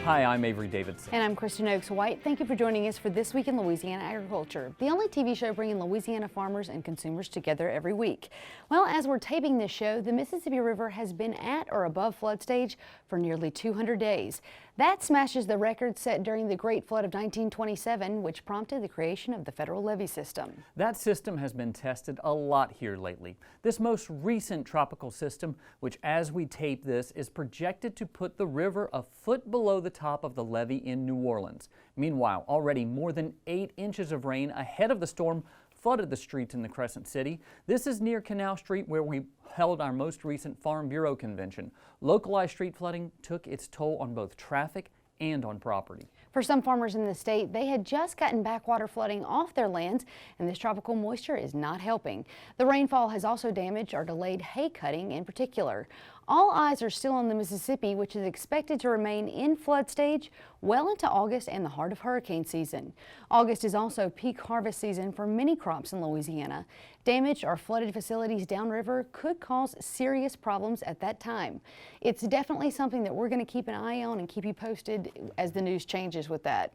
Hi, I'm Avery Davidson. And I'm Kristen Oakes White. Thank you for joining us for This Week in Louisiana Agriculture, the only TV show bringing Louisiana farmers and consumers together every week. Well, as we're taping this show, the Mississippi River has been at or above flood stage for nearly 200 days. That smashes the record set during the Great Flood of 1927, which prompted the creation of the federal levee system. That system has been tested a lot here lately. This most recent tropical system, which as we tape this, is projected to put the river a foot below the top of the levee in New Orleans. Meanwhile, already more than 8 inches of rain ahead of the storm flooded the streets in the Crescent City. This is near Canal Street, where we held our most recent Farm Bureau convention. Localized street flooding took its toll on both traffic and on property. For some farmers in the state, they had just gotten backwater flooding off their lands, and this tropical moisture is not helping. The rainfall has also damaged or delayed hay cutting in particular. All eyes are still on the Mississippi, which is expected to remain in flood stage well into August and the heart of hurricane season. August is also peak harvest season for many crops in Louisiana. Damaged or flooded facilities downriver could cause serious problems at that time. It's definitely something that we're going to keep an eye on and keep you posted as the news changes with that.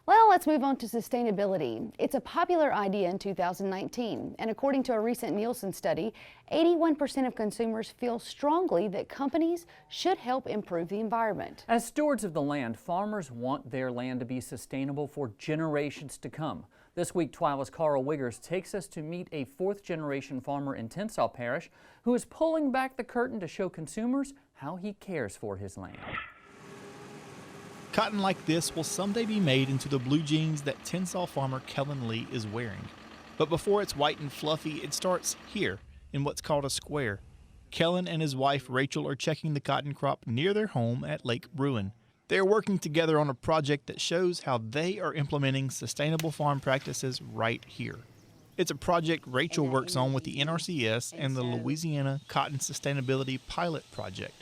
Well, let's move on to sustainability. It's a popular idea in 2019, and according to a recent Nielsen study, 81% of consumers feel strongly that companies should help improve the environment. As stewards of the land, farmers want their land to be sustainable for generations to come. This week, TWILA's Carl Wiggers takes us to meet a fourth-generation farmer in Tensas Parish who is pulling back the curtain to show consumers how he cares for his land. Cotton like this will someday be made into the blue jeans that Tensas farmer Kellen Lee is wearing. But before it's white and fluffy, it starts here in what's called a square. Kellen and his wife Rachel are checking the cotton crop near their home at Lake Bruin. They are working together on a project that shows how they are implementing sustainable farm practices right here. It's a project Rachel works on with the NRCS and the Louisiana Cotton Sustainability Pilot Project.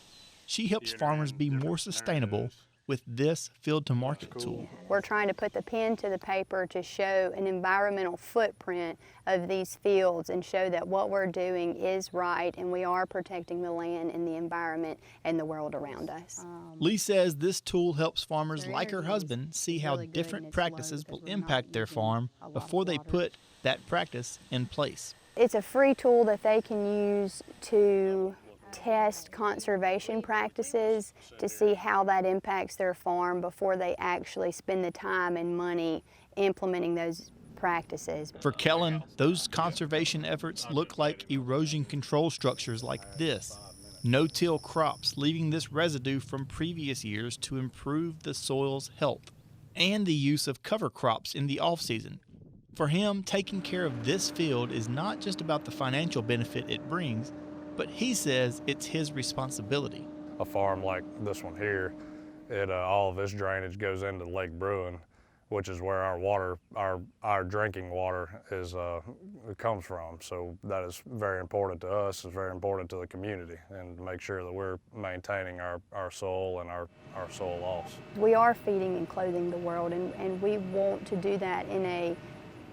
She helps farmers be more sustainable with this field-to-market tool. We're trying to put the pen to the paper to show an environmental footprint of these fields and show that what we're doing is right and we are protecting the land and the environment and the world around us. Lee says this tool helps farmers like her husband see how different practices will impact their farm before they put that practice in place. It's a free tool that they can use to test conservation practices to see how that impacts their farm before they actually spend the time and money implementing those practices. For Kellen, those conservation efforts look like erosion control structures like this. No-till crops leaving this residue from previous years to improve the soil's health, and the use of cover crops in the off-season. For him, taking care of this field is not just about the financial benefit it brings, but he says it's his responsibility. A farm like this one here, all of this drainage goes into Lake Bruin, which is where our water, our drinking water comes from. So that is very important to us, it's very important to the community, and to make sure that we're maintaining our soil and our soil loss. We are feeding and clothing the world, and we want to do that in a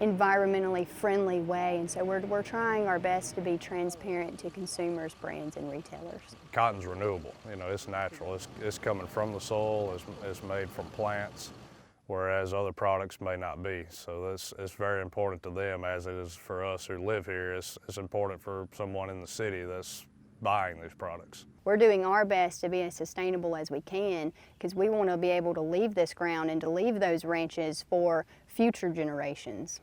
environmentally friendly way, and so we're trying our best to be transparent to consumers, brands, and retailers. Cotton's renewable, it's natural, it's coming from the soil, it's made from plants, whereas other products may not be. So it's very important to them as it is for us who live here. It's important for someone in the city that's buying these products. We're doing our best to be as sustainable as we can because we want to be able to leave this ground and to leave those ranches for future generations.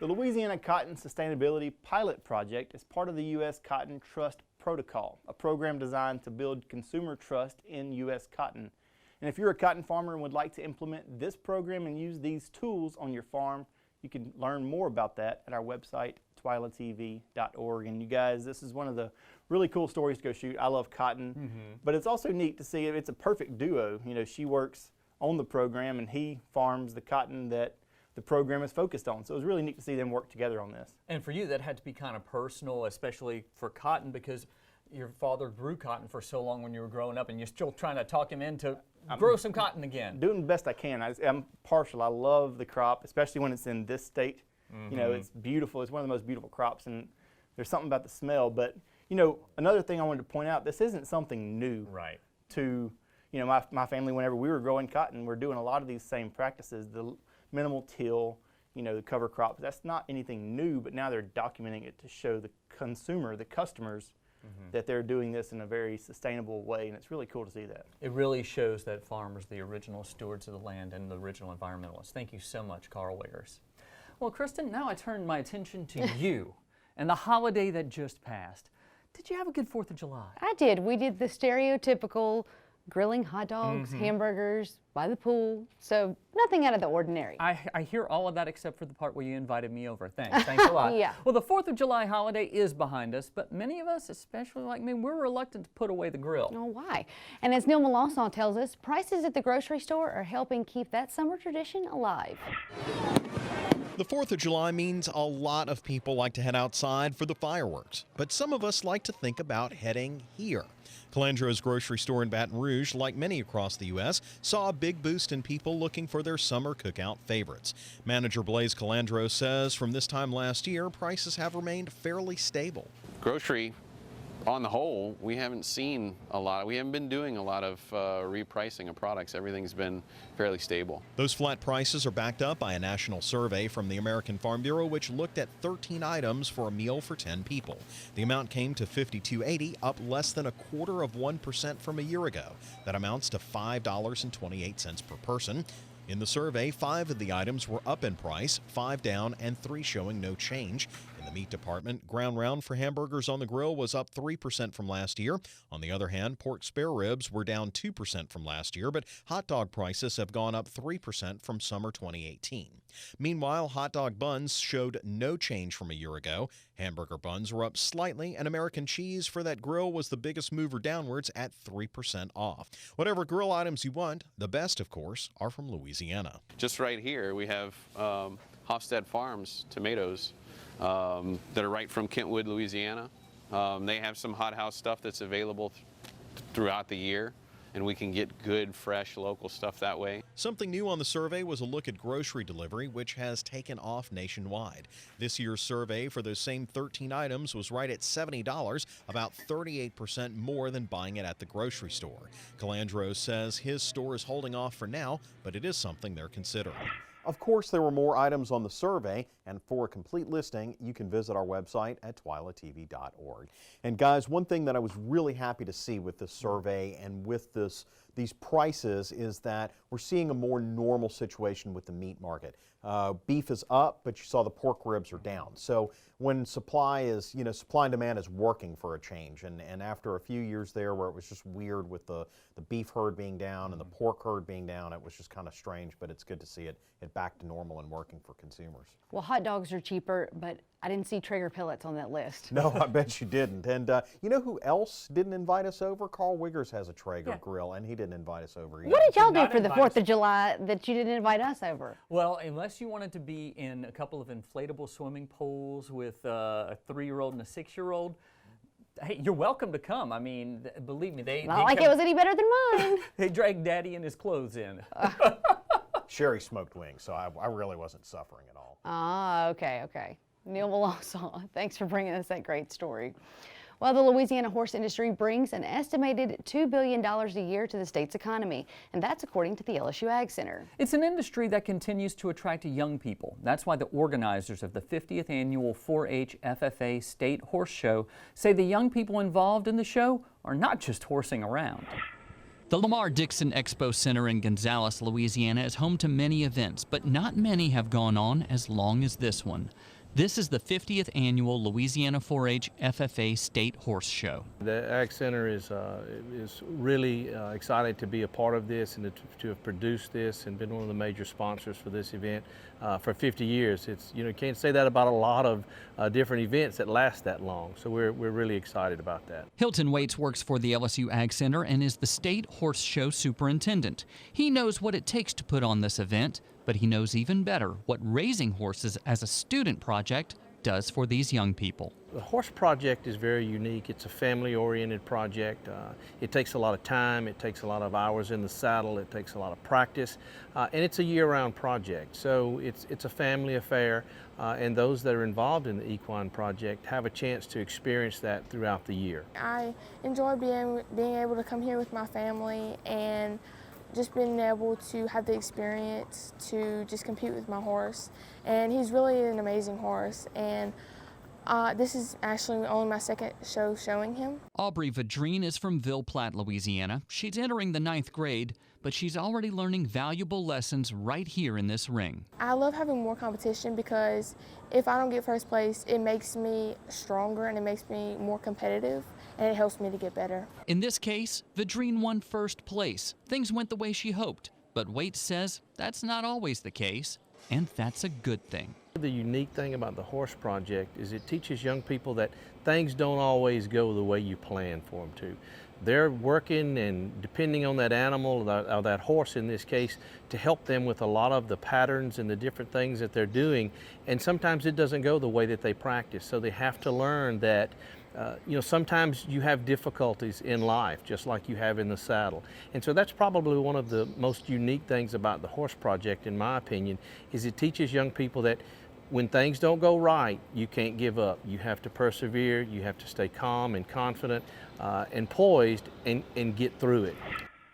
The Louisiana Cotton Sustainability Pilot Project is part of the U.S. Cotton Trust Protocol, a program designed to build consumer trust in U.S. cotton. And if you're a cotton farmer and would like to implement this program and use these tools on your farm, you can learn more about that at our website, twilatv.org. And you guys, this is one of the really cool stories to go shoot. I love cotton, but it's also neat to see it's a perfect duo. She works on the program and he farms the cotton that the program is focused on. So it was really neat to see them work together on this. And for you, that had to be kind of personal, especially for cotton, because your father grew cotton for so long when you were growing up, and you're still trying to talk him into grow some cotton again. Doing the best I can. I'm partial. I love the crop, especially when it's in this state. You know, it's beautiful. It's one of the most beautiful crops, and there's something about the smell. But, you know, another thing I wanted to point out, this isn't something new to, you know, my family. Whenever we were growing cotton, we're doing a lot of these same practices, the minimal till, you know, the cover crops. That's not anything new, but now they're documenting it to show the consumer, the customers, that they're doing this in a very sustainable way, and it's really cool to see that. It really shows that farmers, the original stewards of the land and the original environmentalists. Thank you so much, Carl Wiggers. Well, Kristen, now I turn my attention to you and the holiday that just passed. Did you have a good 4th of July? I did. We did the stereotypical grilling hot dogs, hamburgers, by the pool, so nothing out of the ordinary. I hear all of that except for the part where you invited me over. Thanks a lot. Yeah. Well, the 4th of July holiday is behind us, but many of us, especially like me, we're reluctant to put away the grill. Oh, why? And as Neil Melanson tells us, prices at the grocery store are helping keep that summer tradition alive. The 4th of July means a lot of people like to head outside for the fireworks, but some of us like to think about heading here. Calandro's grocery store in Baton Rouge, like many across the U.S., saw a big boost in people looking for their summer cookout favorites. Manager Blaise Calandro says from this time last year, prices have remained fairly stable. Grocery, on the whole, we haven't seen a lot. We haven't been doing a lot of repricing of products. Everything's been fairly stable. Those flat prices are backed up by a national survey from the American Farm Bureau, which looked at 13 items for a meal for 10 people. The amount came to $52.80, up less than 0.25% from a year ago. That amounts to $5.28 per person. In the survey, 5 of the items were up in price, 5 down, and 3 showing no change. In the meat department, ground round for hamburgers on the grill was up 3% from last year. On the other hand, pork spare ribs were down 2% from last year, but hot dog prices have gone up 3% from summer 2018. Meanwhile, hot dog buns showed no change from a year ago. Hamburger buns were up slightly, and American cheese for that grill was the biggest mover downwards at 3% off. Whatever grill items you want, the best, of course, are from Louisiana. Just right here, we have Hofstad Farms tomatoes that are right from Kentwood, Louisiana. They have some hothouse stuff that's available throughout the year, and we can get good, fresh, local stuff that way. Something new on the survey was a look at grocery delivery, which has taken off nationwide. This year's survey for those same 13 items was right at $70, about 38% more than buying it at the grocery store. Calandro says his store is holding off for now, but it is something they're considering. Of course, there were more items on the survey, and for a complete listing, you can visit our website at twilatv.org. And guys, one thing that I was really happy to see with this survey and with these prices is that we're seeing a more normal situation with the meat market. Beef is up, but you saw the pork ribs are down. So when supply and demand is working for a change, and after a few years there where it was just weird with the beef herd being down and the pork herd being down, it was just kind of strange, but it's good to see it back to normal and working for consumers. Well, hot dogs are cheaper, but I didn't see Traeger pellets on that list. No, I bet you didn't. And you know who else didn't invite us over? Carl Wiggers has a Traeger grill, and he didn't invite us over either. What did y'all do for the 4th of July that you didn't invite us over? Well, unless you wanted to be in a couple of inflatable swimming pools with a 3-year-old and a 6-year-old, hey, you're welcome to come. I mean, believe me, Not like it was any better than mine. They dragged Daddy and his clothes in. Sherry smoked wings, so I really wasn't suffering at all. Ah, okay. Neil Melanson, thanks for bringing us that great story. Well, the Louisiana horse industry brings an estimated $2 billion a year to the state's economy, and that's according to the LSU Ag Center. It's an industry that continues to attract young people. That's why the organizers of the 50th annual 4-H FFA State Horse Show say the young people involved in the show are not just horsing around. The Lamar Dixon Expo Center in Gonzales, Louisiana is home to many events, but not many have gone on as long as this one. This is the 50th annual Louisiana 4-H FFA State Horse Show. The Ag Center is really excited to be a part of this and to have produced this and been one of the major sponsors for this event for 50 years. You can't say that about a lot of different events that last that long, so we're really excited about that. Hilton Waits works for the LSU Ag Center and is the State Horse Show Superintendent. He knows what it takes to put on this event, But he knows even better what raising horses as a student project does for these young people. The horse project is very unique. It's a family-oriented project. It takes a lot of time, it takes a lot of hours in the saddle, it takes a lot of practice, and it's a year-round project. So it's a family affair, and those that are involved in the equine project have a chance to experience that throughout the year. I enjoy being able to come here with my family and just being able to have the experience to just compete with my horse. And he's really an amazing horse, and this is actually only my second show showing him. Aubrey Vadrine is from Ville Platte, Louisiana. She's entering the 9th grade, but she's already learning valuable lessons right here in this ring. I love having more competition because if I don't get first place, it makes me stronger and it makes me more competitive, and it helps me to get better. In this case, Vadrine won first place. Things went the way she hoped, but Waite says that's not always the case, and that's a good thing. The unique thing about the horse project is it teaches young people that things don't always go the way you plan for them to. They're working and depending on that animal, or that horse in this case, to help them with a lot of the patterns and the different things that they're doing, and sometimes it doesn't go the way that they practice, so they have to learn that sometimes you have difficulties in life, just like you have in the saddle. And so that's probably one of the most unique things about the horse project, in my opinion, is it teaches young people that when things don't go right, you can't give up. You have to persevere, you have to stay calm and confident and poised and get through it.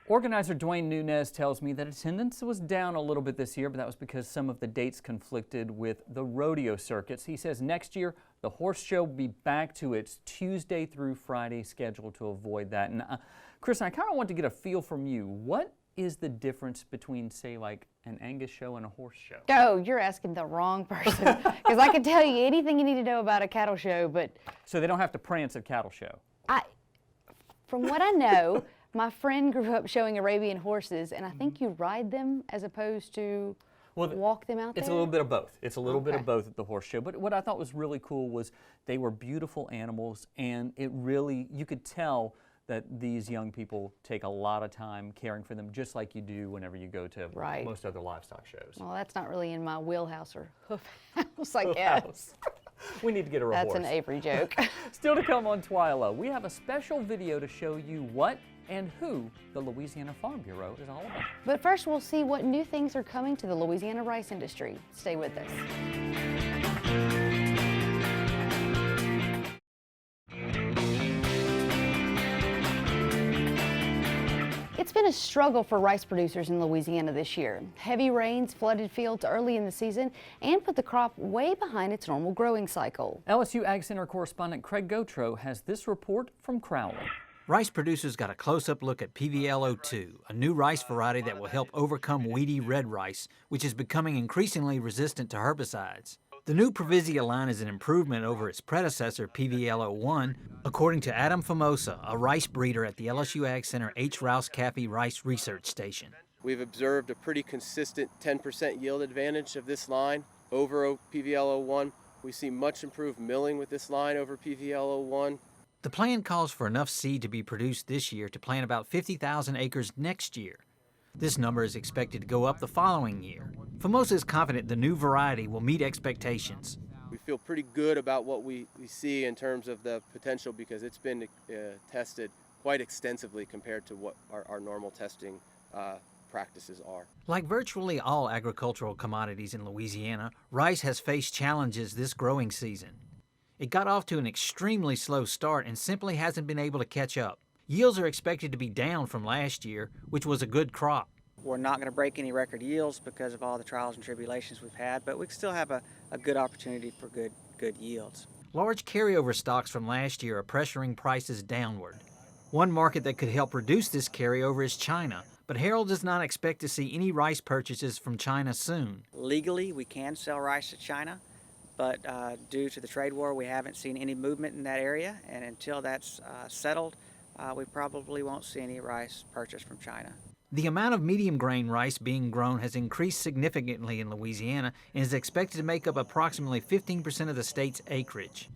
Organizer Dwayne Nunez tells me that attendance was down a little bit this year, but that was because some of the dates conflicted with the rodeo circuits. He says next year the horse show will be back to its Tuesday through Friday schedule to avoid that. And Chris, I kind of want to get a feel from you. What is the difference between, say, like an Angus show and a horse show? Oh, you're asking the wrong person, because I can tell you anything you need to know about a cattle show, but... So they don't have to prance at cattle show? From what I know, my friend grew up showing Arabian horses, and I think you ride them as opposed to walk them out there? It's a little bit of both. It's a little bit of both at the horse show. But what I thought was really cool was they were beautiful animals, and it really, you could tell that these young people take a lot of time caring for them, just like you do whenever you go to most other livestock shows. Well, that's not really in my wheelhouse or hoof house, I guess. We need to get her a horse. That's an Avery joke. Still to come on TWILA, we have a special video to show you what and who the Louisiana Farm Bureau is all about. But first, we'll see what new things are coming to the Louisiana rice industry. Stay with us. It's been a struggle for rice producers in Louisiana this year. Heavy rains flooded fields early in the season and put the crop way behind its normal growing cycle. LSU Ag Center correspondent Craig Gautreaux has this report from Crowley. Rice producers got a close-up look at PVL02, a new rice variety that will help overcome weedy red rice, which is becoming increasingly resistant to herbicides. The new Provisia line is an improvement over its predecessor, PVL01, according to Adam Famosa, a rice breeder at the LSU Ag Center H. Rouse Caffey Rice Research Station. We've observed a pretty consistent 10% yield advantage of this line over PVL01. We see much improved milling with this line over PVL01. The plan calls for enough seed to be produced this year to plant about 50,000 acres next year. This number is expected to go up the following year. Famosa is confident the new variety will meet expectations. We feel pretty good about what we see in terms of the potential because it's been tested quite extensively compared to what our normal testing practices are. Like virtually all agricultural commodities in Louisiana, rice has faced challenges this growing season. It got off to an extremely slow start and simply hasn't been able to catch up. Yields are expected to be down from last year, which was a good crop. We're not going to break any record yields because of all the trials and tribulations we've had, but we still have a good opportunity for good yields. Large carryover stocks from last year are pressuring prices downward. One market that could help reduce this carryover is China, but Harold does not expect to see any rice purchases from China soon. Legally, we can sell rice to China, but due to the trade war, we haven't seen any movement in that area, and until that's settled, we probably won't see any rice purchased from China. The amount of medium grain rice being grown has increased significantly in Louisiana and is expected to make up approximately 15% of the state's acreage.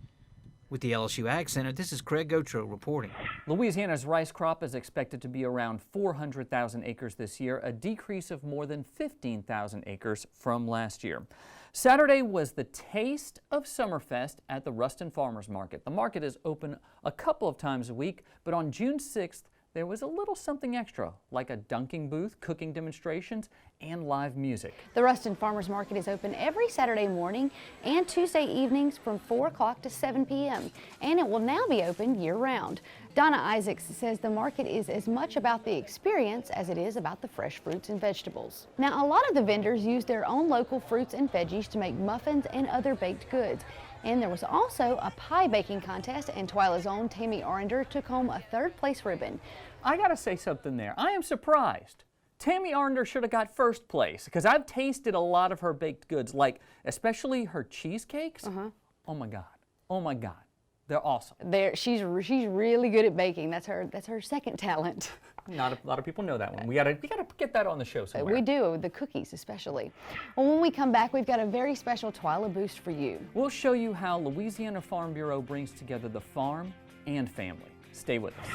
With the LSU Ag Center, this is Craig Gotro reporting. Louisiana's rice crop is expected to be around 400,000 acres this year, a decrease of more than 15,000 acres from last year. Saturday was the taste of Summerfest at the Ruston Farmers Market. The market is open a couple of times a week, but on June 6th, there was a little something extra, like a dunking booth, cooking demonstrations, and live music. The Ruston Farmers Market is open every Saturday morning and Tuesday evenings from 4 o'clock to 7 p.m. and it will now be open year-round. Donna Isaacs says the market is as much about the experience as it is about the fresh fruits and vegetables. Now, a lot of the vendors use their own local fruits and veggies to make muffins and other baked goods. And there was also a pie baking contest, and TWILA's own Tammy Arender took home a third-place ribbon. I gotta say something there. I am surprised. Tammy Arender should have got first place, because I've tasted a lot of her baked goods, like especially her cheesecakes. Oh my God. Oh my God. They're awesome. She's really good at baking. That's her second talent. Not a lot of people know that one. We gotta get that on the show somewhere. We do, the cookies especially. Well, when we come back, we've got a very special TWILA boost for you. We'll show you how Louisiana Farm Bureau brings together the farm and family. Stay with us.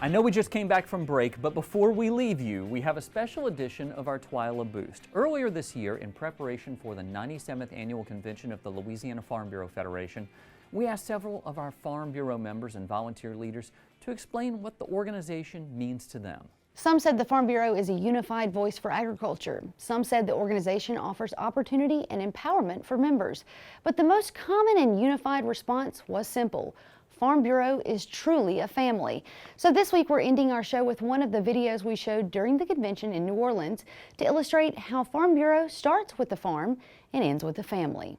I know we just came back from break, but before we leave you, we have a special edition of our TWILA Boost. Earlier this year, in preparation for the 97th Annual Convention of the Louisiana Farm Bureau Federation, we asked several of our Farm Bureau members and volunteer leaders to explain what the organization means to them. Some said the Farm Bureau is a unified voice for agriculture. Some said the organization offers opportunity and empowerment for members. But the most common and unified response was simple. Farm Bureau is truly a family. So this week we're ending our show with one of the videos we showed during the convention in New Orleans to illustrate how Farm Bureau starts with the farm and ends with the family.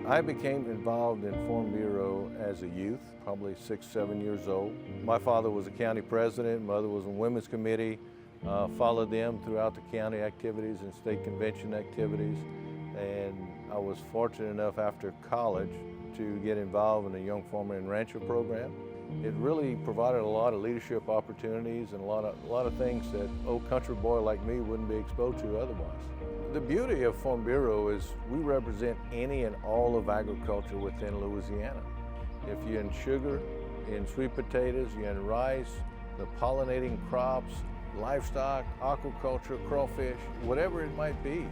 I became involved in Farm Bureau as a youth, probably 6, 7 years old. My father was a county president, mother was on women's committee. Followed them throughout the county activities and state convention activities, and I was fortunate enough after college to get involved in the Young Farmer and Rancher program. It really provided a lot of leadership opportunities and a lot of things that old country boy like me wouldn't be exposed to otherwise. The beauty of Farm Bureau is we represent any and all of agriculture within Louisiana. If you're in sugar, you're in sweet potatoes, you're in rice, the pollinating crops, livestock, aquaculture, crawfish, whatever it might be.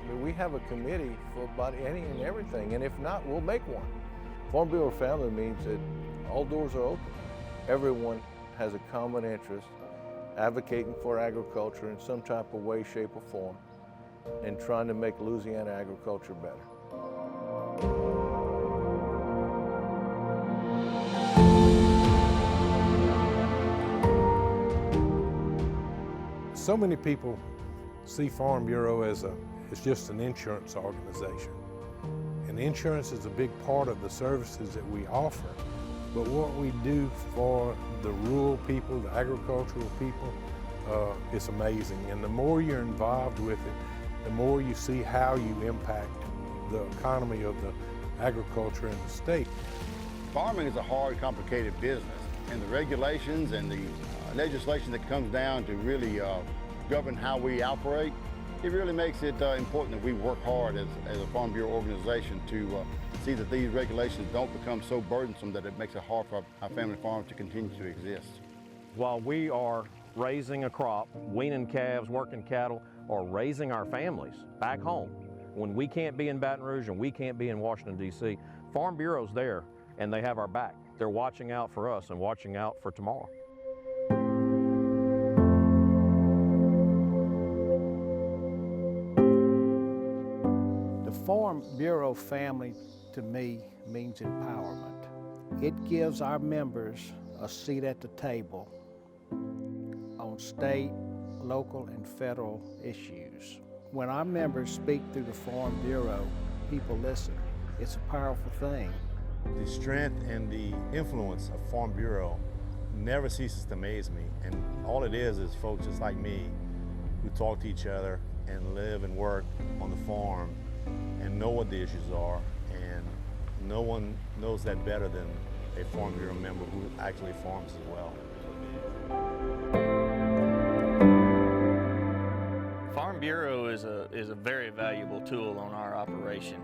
I mean, we have a committee for about any and everything, and if not, we'll make one. Farm Bureau family means that all doors are open. Everyone has a common interest, advocating for agriculture in some type of way, shape, or form, and trying to make Louisiana agriculture better. So many people see Farm Bureau as just an insurance organization. And insurance is a big part of the services that we offer. But what we do for the rural people, the agricultural people, it's amazing. And the more you're involved with it, the more you see how you impact the economy of the agriculture in the state. Farming is a hard, complicated business, and the regulations and the legislation that comes down to really govern how we operate, it really makes it important that we work hard as a Farm Bureau organization to see that these regulations don't become so burdensome that it makes it hard for our family farms to continue to exist. While we are raising a crop, weaning calves, working cattle, or raising our families back home, when we can't be in Baton Rouge and we can't be in Washington, D.C., Farm Bureau's there and they have our back. They're watching out for us and watching out for tomorrow. The Farm Bureau family, to me, means empowerment. It gives our members a seat at the table on state, local, and federal issues. When our members speak through the Farm Bureau, people listen. It's a powerful thing. The strength and the influence of Farm Bureau never ceases to amaze me. And all it is folks just like me who talk to each other and live and work on the farm and know what the issues are and no one knows that better than a Farm Bureau member who actually farms as well. Farm Bureau is a very valuable tool on our operation.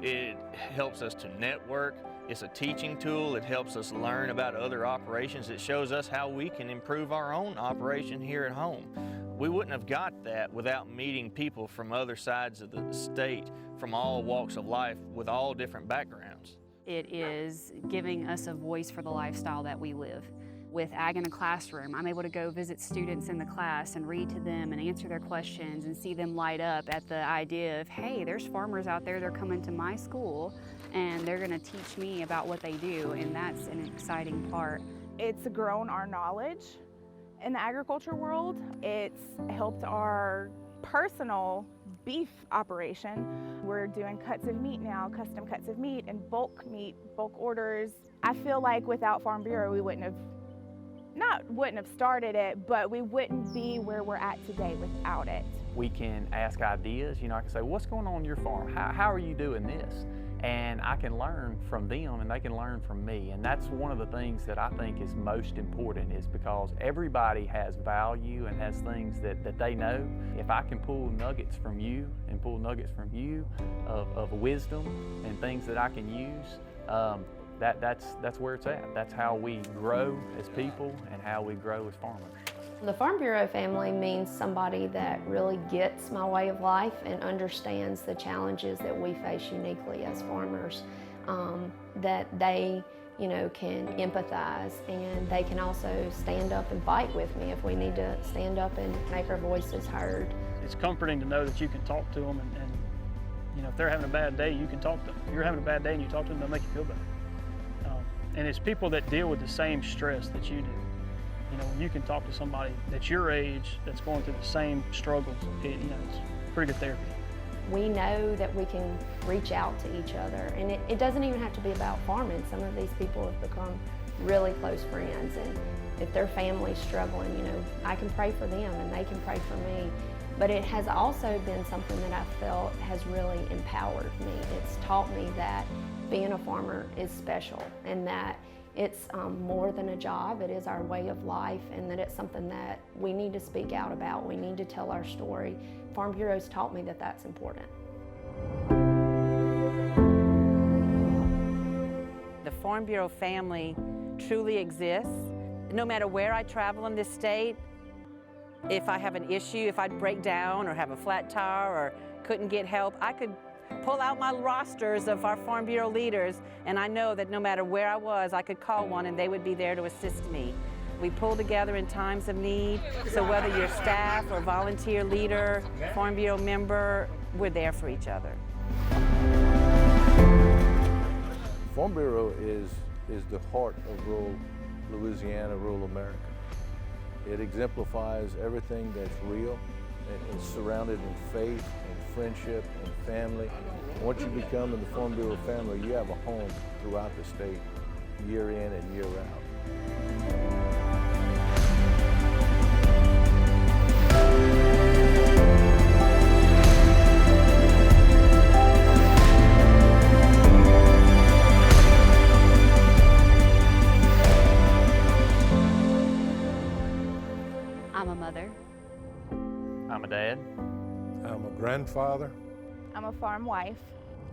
It helps us to network. It's a teaching tool. It helps us learn about other operations. It shows us how we can improve our own operation here at home. We wouldn't have got that without meeting people from other sides of the state, from all walks of life, with all different backgrounds. It is giving us a voice for the lifestyle that we live. With Ag in a Classroom, I'm able to go visit students in the class and read to them and answer their questions and see them light up at the idea of, hey, there's farmers out there, they're coming to my school and they're gonna teach me about what they do, and that's an exciting part. It's grown our knowledge in the agriculture world. It's helped our personal beef operation. We're doing cuts of meat now, custom cuts of meat and bulk meat, bulk orders. I feel like without Farm Bureau, we wouldn't have started it, but we wouldn't be where we're at today without it. We can ask ideas. You know, I can say, what's going on your farm? How are you doing this? And I can learn from them and they can learn from me. And that's one of the things that I think is most important, is because everybody has value and has things that they know. If I can pull nuggets from you and pull nuggets from you of wisdom and things that I can use, that's where it's at. That's how we grow as people and how we grow as farmers. The Farm Bureau family means somebody that really gets my way of life and understands the challenges that we face uniquely as farmers, that they, you know, can empathize, and they can also stand up and fight with me if we need to stand up and make our voices heard. It's comforting to know that you can talk to them, and you know, if they're having a bad day, you can talk to them. If you're having a bad day and you talk to them, they'll make you feel better. And it's people that deal with the same stress that you do. You know, when you can talk to somebody that's your age that's going through the same struggles, you know, it's pretty good therapy. We know that we can reach out to each other, and it doesn't even have to be about farming. Some of these people have become really close friends, and if their family's struggling, you know, I can pray for them and they can pray for me. But it has also been something that I felt has really empowered me. It's taught me that being a farmer is special, and that it's more than a job. It is our way of life, and that it's something that we need to speak out about. We need to tell our story. Farm Bureau's taught me that that's important. The Farm Bureau family truly exists. No matter where I travel in this state, if I have an issue, if I break down or have a flat tire or couldn't get help, I could pull out my rosters of our Farm Bureau leaders, and I know that no matter where I was, I could call one and they would be there to assist me. We pull together in times of need, so whether you're staff or volunteer leader, Farm Bureau member, we're there for each other. Farm Bureau is the heart of rural Louisiana, rural America. It exemplifies everything that's real, and it's surrounded in faith and friendship and family. Once you become in the Farm Bureau family, you have a home throughout the state, year in and year out. I'm a mother. I'm a dad. I'm a grandfather. I'm a farm wife.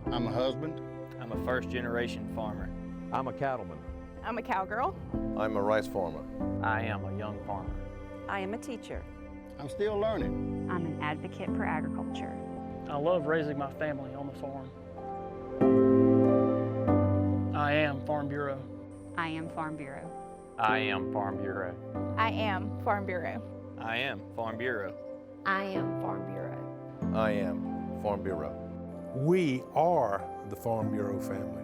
I'm a husband. I'm a first-generation farmer. I'm a cattleman. I'm a cowgirl. I'm a rice farmer. I am a young farmer. I am a teacher. I'm still learning. I'm an advocate for agriculture. I love raising my family on the farm. I am Farm Bureau. I am Farm Bureau. I am Farm Bureau. I am Farm Bureau. I am Farm Bureau. I am Farm Bureau. I am Farm Bureau. We are the Farm Bureau family.